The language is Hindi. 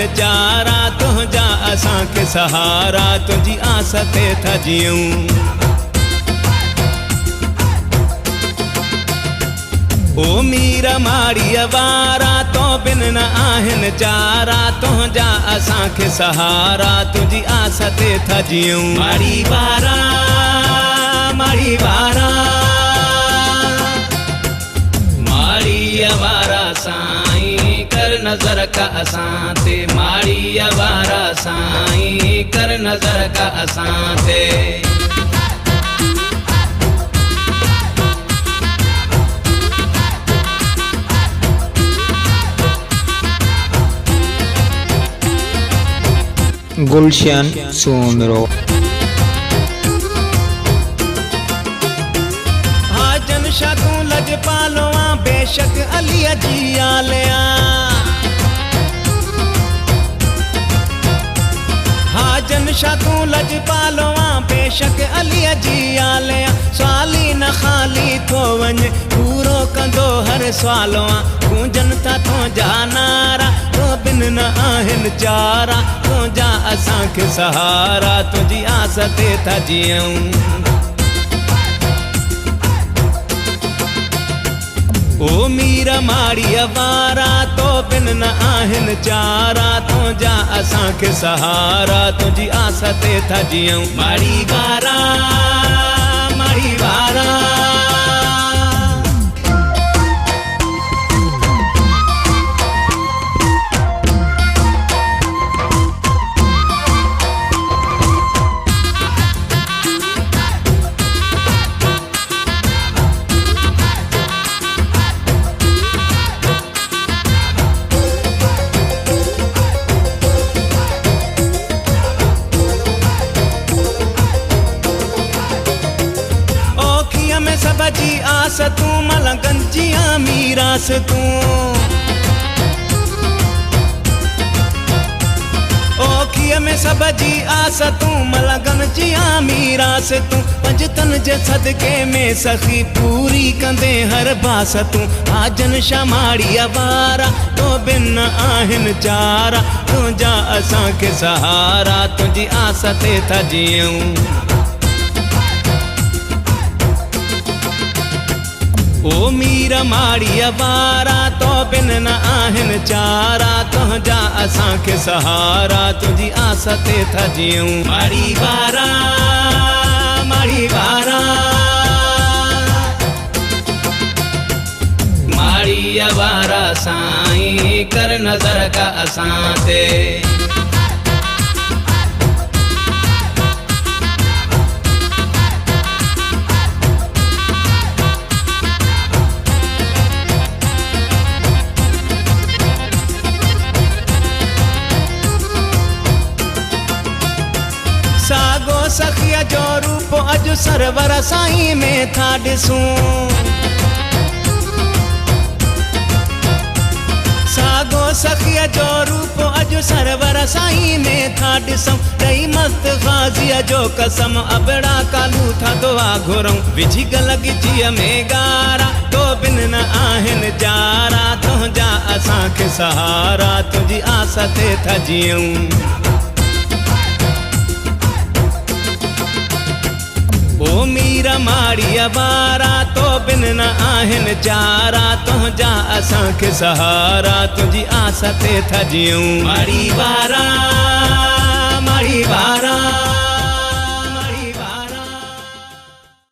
आहिनि चारा, तुंहिंजा असांखे सहारा, तुंहिंजी आस ते था जियूं। ओ मीर माड़ीअ वारा, तो बिन न आहिनि चारा, तुंहिंजा असांखे सहारा, तुंहिंजी आस ते था जियूं। माड़ी वारा, माड़ी वारा, माड़ीअ वारा साईं कर नज़र का असां ते, माड़ीअ वारा साईं कर नज़र का असां ते। गुलशन सोमरो। हाजन शाह तू लजपालो आ, बेशक अलीअ जी आलिया। हाजन शाह तू लजपालो आ, बेशक अलीअ जी आलिया। सवाली न खाली थो वञे, पूरो कंदो हर सवालो आ। गूंजन था तुंहिंजा नारा, तो बिन न आहिनि चारा, तुंहिंजा असांखे सहारा, तुंहिंजी आस ते था जियूं। ओ मीर माड़ीअ वारा, तो बिन न आहिनि चारा, तुंहिंजा असांखे सहारा, तुंहिंजी आस ते था जियूं। माड़ी वारा, माड़ी वारा, सबजी आस तू मलंगन जी मीरास तू। ओखीअ में सबजी आस तू मलंगन जी मीरास तू। पंजतन जे सदके में सखी पूरी कंदे हर बास तू। हाजन शाह माड़ीअ वारा, तो बिन न आहिनि चारा, तुंहिंजा असांखे सहारा, तुंहिंजी आस ते था जियूं। ओ मीर माड़ीअ वारा, तो बिन न आहिनि चारा, तुंहिंजा असांखे सहारा, तुंहिंजी आस ते था जियूं। माड़ी वारा, माड़ी वारा, माड़ीअ वारा साईं कर नज़र का असां ते। सागो सखिया जो रूप अज सरवर साईं में था ॾिसूं। सागो सखिया जो रूप अज सरवर साईं में था ॾिसूं। ॾही मस्त ग़ाज़ीअ जो कसम, अबड़ा कालू था दुआ घुरूं। विझी गलगीअ में गारा, तो बिन न आहिनि चारा, तुंहिंजा असांखे सहारा, तुंहिंजी आस ते था जियूं। ओ मीर माड़ीअ वारा, तो बिन न आहिनि चारा, तुंहिंजा असांखे सहारा, तुंहिंजी आस ते था जियूं। माड़ी वारा, माड़ी वारा।